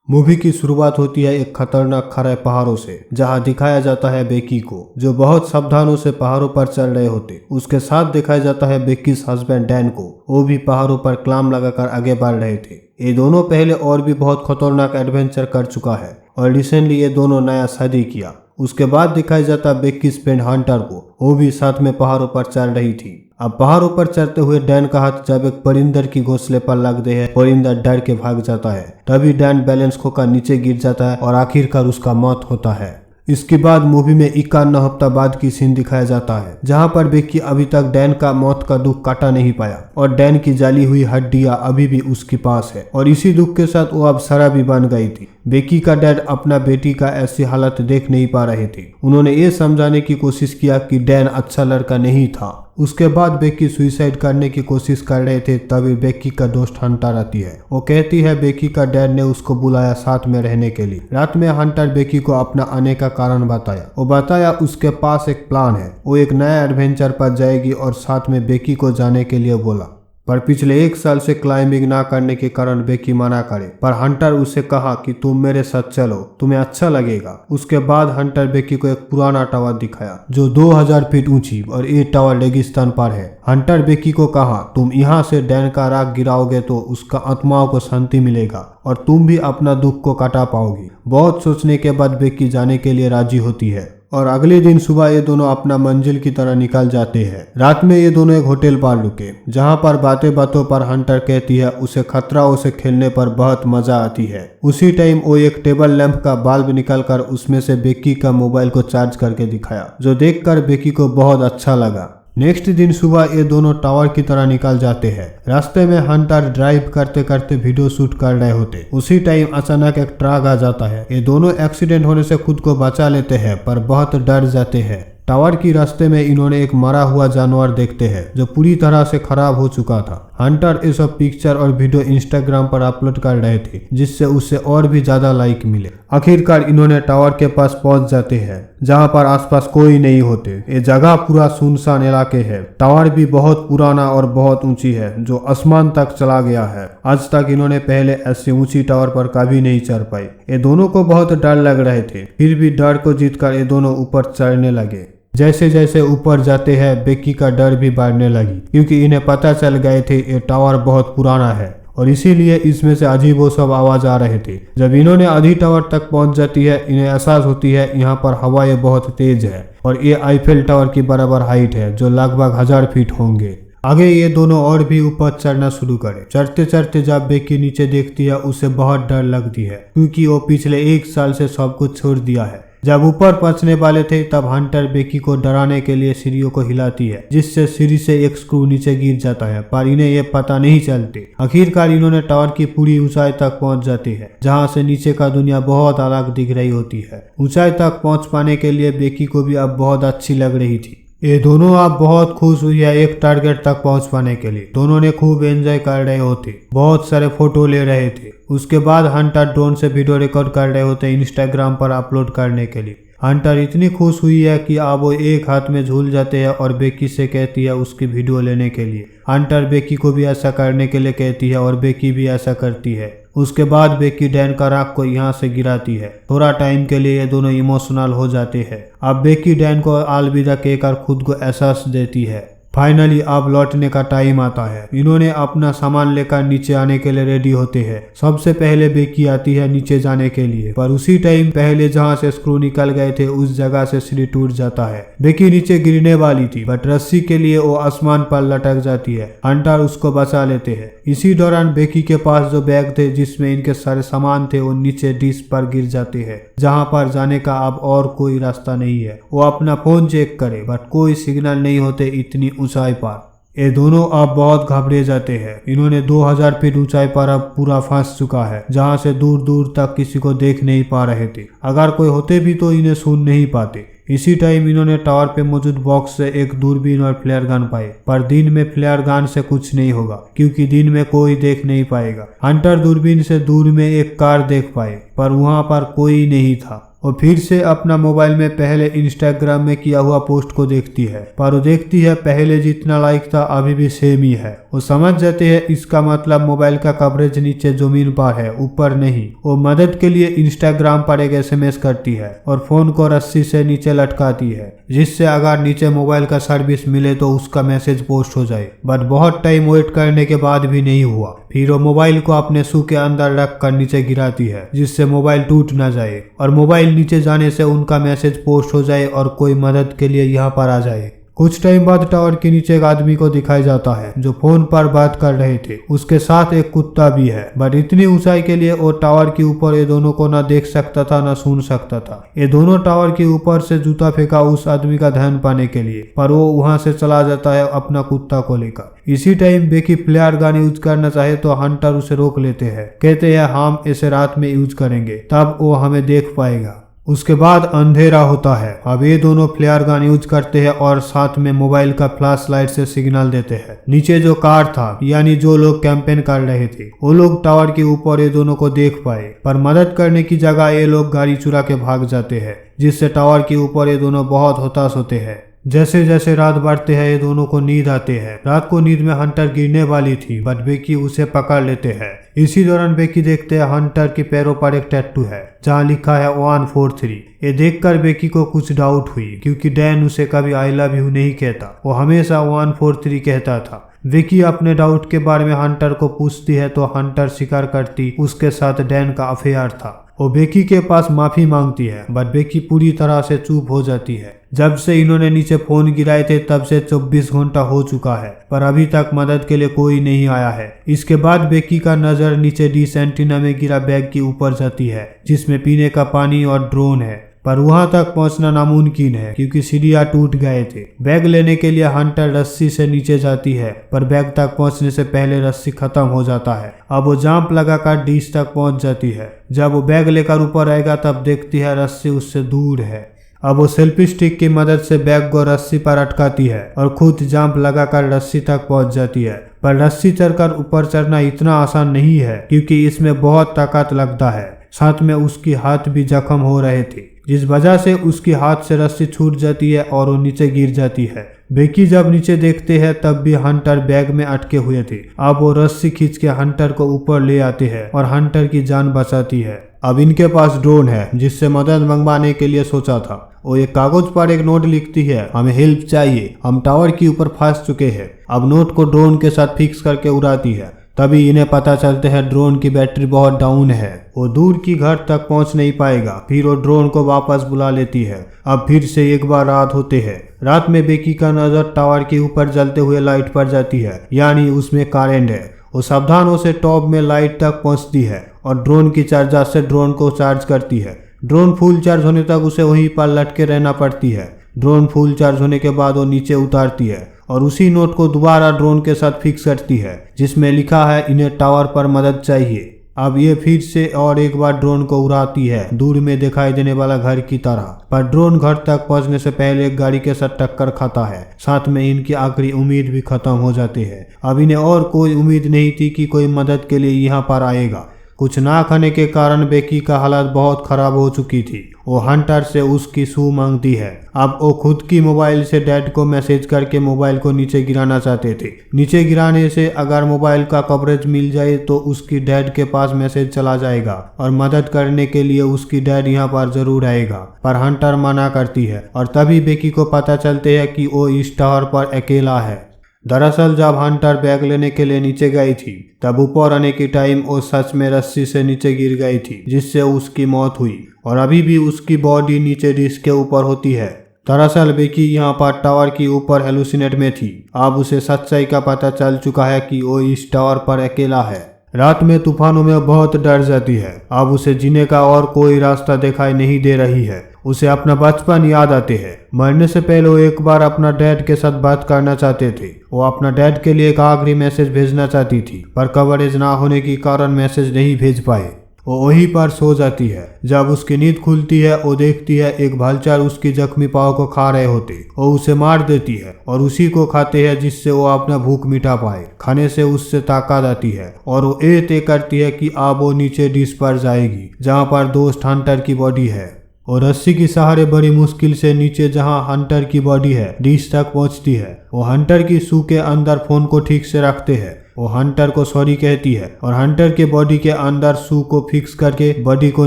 Movie की शुरुआत होती है एक खतरनाक खड़े पहाड़ों से, जहां दिखाया जाता है बेकी को जो बहुत सावधानों से पहाड़ों पर चल रहे होते। उसके साथ दिखाया जाता है बेकी हस्बैंड डैन को, वो भी पहाड़ों पर क्लाम लगाकर आगे बढ़ रहे थे। ये दोनों पहले और भी बहुत खतरनाक एडवेंचर कर चुका है और रिसेंटली ये दोनों नया शादी किया। उसके बाद दिखाया जाता बेकी फ्रेंड हंटर को, वो भी साथ में पहाड़ों पर चल रही थी। अब पहाड़ों पर चलते हुए डैन का हाथ जब एक परिंदर की घोंसले पर लगते है, परिंदर डर के भाग जाता है। तभी डैन बैलेंस खोकर नीचे गिर जाता है और आखिरकार उसका मौत होता है। इसके बाद मूवी में 51 हफ्ता बाद की सीन दिखाया जाता है, जहां पर बेकी अभी तक डैन का मौत का दुख काटा नहीं पाया और डैन की जली हुई हड्डियां अभी भी उसके पास है और इसी दुख के साथ वो अब शराबी बन गई थी। बेकी का डैड अपना बेटी का ऐसी हालत देख नहीं पा रहे थे। उन्होंने ये समझाने की कोशिश किया कि डैन अच्छा लड़का नहीं था। उसके बाद बेकी सुसाइड करने की कोशिश कर रहे थे, तभी बेकी का दोस्त हंटर आती है। वो कहती है बेकी का डैड ने उसको बुलाया साथ में रहने के लिए। रात में हंटर बेकी को अपना आने का कारण बताया। वो बताया उसके पास एक प्लान है, वो एक नया एडवेंचर पर जाएगी और साथ में बेकी को जाने के लिए बोला। पर पिछले 1 साल से क्लाइंबिंग ना करने के कारण बेकी मना करे, पर हंटर उसे कहा कि तुम मेरे साथ चलो, तुम्हें अच्छा लगेगा। उसके बाद हंटर बेकी को एक पुराना टावर दिखाया जो 2000 फीट ऊंची और ये टावर रेगिस्तान पर है। हंटर बेकी को कहा तुम यहाँ से डैन का राख गिराओगे तो उसका आत्माओं को शांति मिलेगा और तुम भी अपना दुख को काटा पाओगी। बहुत सोचने के बाद बेकी जाने के लिए राजी होती है और अगले दिन सुबह ये दोनों अपना मंजिल की तरह निकल जाते हैं। रात में ये दोनों एक होटल पर रुके, जहां पर बातें बातों पर हंटर कहती है उसे खतराओं से खेलने पर बहुत मजा आती है। उसी टाइम वो एक टेबल लैंप का बल्ब निकालकर उसमें से बेकी का मोबाइल को चार्ज करके दिखाया, जो देखकर बेकी को बहुत अच्छा लगा। नेक्स्ट दिन सुबह ये दोनों टावर की तरह निकल जाते हैं। रास्ते में हंटर ड्राइव करते करते वीडियो शूट कर रहे होते। उसी टाइम अचानक एक ट्रक आ जाता है। ये दोनों एक्सीडेंट होने से खुद को बचा लेते हैं पर बहुत डर जाते हैं। टावर की रास्ते में इन्होंने एक मरा हुआ जानवर देखते हैं जो पूरी तरह से खराब हो चुका था। हंटर ये सब पिक्चर और वीडियो इंस्टाग्राम पर अपलोड कर रहे थे, जिससे उससे और भी ज्यादा लाइक मिले। आखिरकार इन्होंने टावर के पास पहुंच जाते हैं, जहां पर आसपास कोई नहीं होते। ये जगह पूरा सुनसान इलाके है। टावर भी बहुत पुराना और बहुत ऊंची है, जो आसमान तक चला गया है। आज तक इन्होंने पहले ऐसी ऊंची टावर पर कभी नहीं चढ़ पाई। ये दोनों को बहुत डर लग रहे थे, फिर भी डर को जीतकर ये दोनों ऊपर चढ़ने लगे। जैसे जैसे ऊपर जाते हैं बेकी का डर भी बढ़ने लगी, क्योंकि इन्हें पता चल गए थे ये टावर बहुत पुराना है और इसीलिए इसमें से अजीब वो सब आवाज आ रहे थे। जब इन्होंने आधी टावर तक पहुंच जाती है, इन्हें एहसास होती है यहाँ पर हवाएं बहुत तेज है और ये आईफेल टावर की बराबर हाइट है, जो लगभग 1000 फीट होंगे। आगे ये दोनों और भी ऊपर चढ़ना शुरू करे। चढ़ते चढ़ते जब बेकी नीचे देखती है, उसे बहुत डर लगती है, क्योंकि वो पिछले 1 साल से सब कुछ छोड़ दिया है। जब ऊपर पहुंचने वाले थे, तब हंटर बेकी को डराने के लिए सीढ़ियों को हिलाती है, जिससे सीढ़ी से एक स्क्रू नीचे गिर जाता है, पर इन्हें ये पता नहीं चलते। आखिरकार इन्होंने टावर की पूरी ऊंचाई तक पहुंच जाते हैं, जहां से नीचे का दुनिया बहुत अलग दिख रही होती है। ऊंचाई तक पहुंच पाने के लिए बेकी को भी अब बहुत अच्छी लग रही थी। ये दोनों अब बहुत खुश हुई है एक टारगेट तक पहुंच पाने के लिए। दोनों ने खूब एंजॉय कर रहे होते, बहुत सारे फोटो ले रहे थे। उसके बाद हंटर ड्रोन से वीडियो रिकॉर्ड कर रहे होते इंस्टाग्राम पर अपलोड करने के लिए। हंटर इतनी खुश हुई है कि अब वो एक हाथ में झूल जाते हैं और बेकी से कहती है उसकी वीडियो लेने के लिए। हंटर बेकी को भी ऐसा करने के लिए कहती है और बेकी भी ऐसा करती है। उसके बाद बेकी डैन का राख को यहाँ से गिराती है। थोड़ा टाइम के लिए ये दोनों इमोशनल हो जाते हैं। अब बेकी डैन को अलविदा कहकर खुद को एहसास देती है। फाइनली अब लौटने का टाइम आता है। इन्होंने अपना सामान लेकर नीचे आने के लिए रेडी होते हैं। सबसे पहले बेकी आती है नीचे जाने के लिए, पर उसी टाइम पहले जहां से स्क्रू निकल गए थे उस जगह से सीढ़ी टूट जाता है। बेकी नीचे गिरने वाली थी, बट रस्सी के लिए वो आसमान पर लटक जाती है। हंटर उसको बचा लेते हैं। इसी दौरान बेकी के पास जो बैग थे जिसमें इनके सारे सामान थे, वो नीचे डिश पर गिर जाते हैं, जहाँ पर जाने का अब और कोई रास्ता नहीं है। वो अपना फोन चेक करे, बट कोई सिग्नल नहीं होते इतनी ऊंचाई पर। ये दोनों अब बहुत घबरे जाते हैं। इन्होंने 2000 फीट ऊंचाई पर अब पूरा फंस चुका है, जहां से दूर दूर तक किसी को देख नहीं पा रहे थे। अगर कोई होते भी तो इन्हें सुन नहीं पाते। इसी टाइम इन्होंने टावर पे मौजूद बॉक्स से एक दूरबीन और फ्लेयर गन पाए, पर दिन में फ्लेयर गन से कुछ नहीं होगा, क्योंकि दिन में कोई देख नहीं पाएगा। हंटर दूरबीन से दूर में एक कार देख पाए, पर वहां पर कोई नहीं था। वो फिर से अपना मोबाइल में पहले इंस्टाग्राम में किया हुआ पोस्ट को देखती है, पर वो देखती है पहले जितना लाइक था अभी भी सेम ही है। वो समझ जाते हैं इसका मतलब मोबाइल का कवरेज नीचे जमीन पर है, ऊपर नहीं। वो मदद के लिए इंस्टाग्राम पर एक SMS करती है और फोन को रस्सी से नीचे लटकाती है, जिससे अगर नीचे मोबाइल का सर्विस मिले तो उसका मैसेज पोस्ट हो जाए। बट बहुत टाइम वेट करने के बाद भी नहीं हुआ। फिर वो मोबाइल को अपने शू के अंदर रख कर नीचे गिराती है, जिससे मोबाइल टूट न जाए और मोबाइल नीचे जाने से उनका मैसेज पोस्ट हो जाए और कोई मदद के लिए यहाँ पर आ जाए। कुछ टाइम बाद टावर के नीचे एक आदमी को दिखाया जाता है जो फोन पर बात कर रहे थे। उसके साथ एक कुत्ता भी है, बट इतनी ऊंचाई के लिए वो टावर के ऊपर ये दोनों को ना देख सकता था ना सुन सकता था। ये दोनों टावर के ऊपर से जूता फेंका उस आदमी का ध्यान पाने के लिए, पर वो वहां से चला जाता है अपना कुत्ता को लेकर। इसी time Becky flare gun use करना चाहे तो हंटर उसे रोक लेते हैं, कहते हैं हम इसे रात में यूज करेंगे तब वो हमें देख पाएगा। उसके बाद अंधेरा होता है। अब ये दोनों फ्लेयर गन यूज करते हैं और साथ में मोबाइल का फ्लैश लाइट से सिग्नल देते हैं। नीचे जो कार था, यानी जो लोग कैंपेन कर रहे थे, वो लोग टावर के ऊपर ये दोनों को देख पाए, पर मदद करने की जगह ये लोग गाड़ी चुरा के भाग जाते हैं, जिससे टावर के ऊपर ये दोनों बहुत हताश होते हैं। जैसे जैसे रात बढ़ते हैं ये दोनों को नींद आते हैं। रात को नींद में हंटर गिरने वाली थी, बट बेकी उसे पकड़ लेते हैं। इसी दौरान बेकी देखते हैं हंटर के पैरों पर एक टैटू है जहाँ लिखा है 143। ये देखकर बेकी को कुछ डाउट हुई, क्योंकि डैन उसे कभी आई लव यू नहीं कहता, वो हमेशा 143 कहता था। बेकी अपने डाउट के बारे में हंटर को पूछती है तो हंटर स्वीकार करती उसके साथ डैन का अफेयर था। वो बेकी के पास माफी मांगती है, बट बेकी पूरी तरह से चुप हो जाती है। जब से इन्होंने नीचे फोन गिराए थे तब से 24 घंटा हो चुका है, पर अभी तक मदद के लिए कोई नहीं आया है। इसके बाद बेकी का नजर नीचे डिश एंटीना में गिरा बैग के ऊपर जाती है, जिसमें पीने का पानी और ड्रोन है, पर वहां तक पहुंचना नामुमकिन है क्योंकि सीढ़ियां टूट गए थे। बैग लेने के लिए हंटर रस्सी से नीचे जाती है, पर बैग तक पहुंचने से पहले रस्सी खत्म हो जाता है। अब वो जंप लगाकर डिश तक पहुंच जाती है। जब वो बैग लेकर ऊपर आएगा तब देखती है रस्सी उससे दूर है। अब वो सेल्फी स्टिक की मदद से बैग को रस्सी पर अटकाती है और खुद जंप लगाकर रस्सी तक पहुंच जाती है, पर रस्सी चढ़कर ऊपर चढ़ना इतना आसान नहीं है क्योंकि इसमें बहुत ताकत लगता है। साथ में उसकी हाथ भी जख्म हो रहे थे, जिस वजह से उसकी हाथ से रस्सी छूट जाती है और वो नीचे गिर जाती है। बेकी जब नीचे देखते हैं तब भी हंटर बैग में अटके हुए थे। अब वो रस्सी खींच के हंटर को ऊपर ले आते हैं और हंटर की जान बचाती है। अब इनके पास ड्रोन है जिससे मदद मंगवाने के लिए सोचा था। वो एक कागज पर एक नोट लिखती है, हमें हेल्प चाहिए, हम टावर के ऊपर फंस चुके हैं। अब नोट को ड्रोन के साथ फिक्स करके उड़ाती है। तभी इन्हें पता चलता है ड्रोन की बैटरी बहुत डाउन है, वो दूर की घर तक पहुंच नहीं पाएगा। फिर वो ड्रोन को वापस बुला लेती है। अब फिर से एक बार रात होते है। रात में बेकी का नजर टावर के ऊपर जलते हुए लाइट पर जाती है, यानी उसमें करंट है। वो सावधानों से टॉप में लाइट तक पहुंचती है और ड्रोन की चार्जर से ड्रोन को चार्ज करती है। ड्रोन फुल चार्ज होने तक उसे वहीं पर लटके रहना पड़ती है। ड्रोन फुल चार्ज होने के बाद वो नीचे उतारती है और उसी नोट को दोबारा ड्रोन के साथ फिक्स करती है, जिसमें लिखा है इन्हें टावर पर मदद चाहिए। अब ये फिर से और एक बार ड्रोन को उड़ाती है, दूर में दिखाई देने वाला घर की तरह। पर ड्रोन घर तक पहुंचने से पहले एक गाड़ी के साथ टक्कर खाता है। साथ में इनकी आखिरी उम्मीद भी खत्म हो जाती है। अब इन्हें और कोई उम्मीद नहीं थी कि कोई मदद के लिए यहाँ पर आएगा। कुछ ना खाने के कारण बेकी का हालत बहुत खराब हो चुकी थी। वो हंटर से उसकी शू मांगती है। अब वो खुद की मोबाइल से डैड को मैसेज करके मोबाइल को नीचे गिराना चाहते थे। नीचे गिराने से अगर मोबाइल का कवरेज मिल जाए तो उसकी डैड के पास मैसेज चला जाएगा और मदद करने के लिए उसकी डैड यहाँ पर जरूर आएगा, पर हंटर मना करती है। और तभी बेकी को पता चलते है कि वो इस टावर पर अकेला है। दरअसल जब हंटर बैग लेने के लिए नीचे गई थी तब ऊपर आने की टाइम वो सच में रस्सी से नीचे गिर गई थी, जिससे उसकी मौत हुई और अभी भी उसकी बॉडी नीचे डिश के ऊपर होती है। दरअसल बेकी यहाँ पर टावर के ऊपर हेलुसिनेट में थी। अब उसे सच्चाई का पता चल चुका है कि वो इस टावर पर अकेला है। रात में तूफानों में बहुत डर जाती है। अब उसे जीने का और कोई रास्ता दिखाई नहीं दे रही है। उसे अपना बचपन याद आते हैं। मरने से पहले वो एक बार अपना डैड के साथ बात करना चाहते थे। वो अपना डैड के लिए एक आखिरी मैसेज भेजना चाहती थी, पर कवरेज ना होने के कारण मैसेज नहीं भेज पाए। वो वहीं पर सो जाती है। जब उसकी नींद खुलती है वो देखती है एक भालचार उसकी जख्मी पाँव को खा रहे होते। वो उसे मार देती है और उसी को खाते हैं, जिससे वो अपना भूख मिटा पाए। खाने से उससे ताकत आती है और वो ये तय करती है कि अब वो नीचे डिश पर जाएगी जहाँ पर दोस्त हंटर की बॉडी है। और रस्सी की सहारे बड़ी मुश्किल से नीचे जहां हंटर की बॉडी है डिश तक पहुंचती है। वो हंटर की शू के अंदर फोन को ठीक से रखते हैं। वो हंटर को सॉरी कहती है और हंटर के बॉडी के अंदर शू को फिक्स करके बॉडी को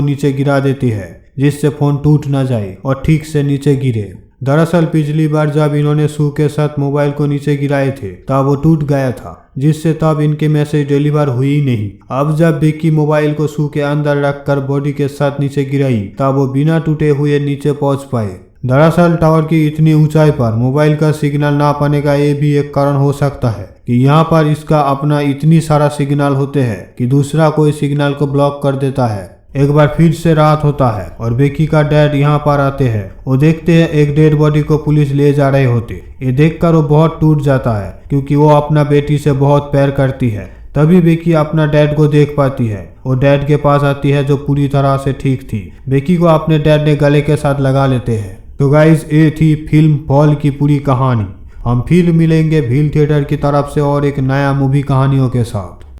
नीचे गिरा देती है जिससे फोन टूट न जाए और ठीक से नीचे गिरे। दरअसल पिछली बार जब इन्होंने शू के साथ मोबाइल को नीचे गिराए थे तब वो टूट गया था जिससे तब इनके मैसेज डिलीवर हुई ही नहीं। अब जब विक्की मोबाइल को शू के अंदर रखकर बॉडी के साथ नीचे गिराई तब वो बिना टूटे हुए नीचे पहुंच पाए। दरअसल टावर की इतनी ऊंचाई पर मोबाइल का सिग्नल ना पाने का ये भी एक कारण हो सकता है कि यहाँ पर इसका अपना इतनी सारा सिग्नल होते हैं कि दूसरा कोई सिग्नल को ब्लॉक कर देता है। एक बार फिर से रात होता है और बेकी का डैड यहाँ पर आते हैं। वो देखते हैं एक डेड बॉडी को पुलिस ले जा रहे होते। ये देखकर वो बहुत टूट जाता है क्योंकि वो अपना बेटी से बहुत प्यार करती है। तभी बेकी अपना डैड को देख पाती है। वो डैड के पास आती है जो पूरी तरह से ठीक थी। बेकी को अपने डैड ने गले के साथ लगा लेते हैं। तो गाइस ये थी फिल्म फॉल की पूरी कहानी। हम फिर मिलेंगे भील थिएटर की तरफ से और एक नया मूवी कहानियों के साथ।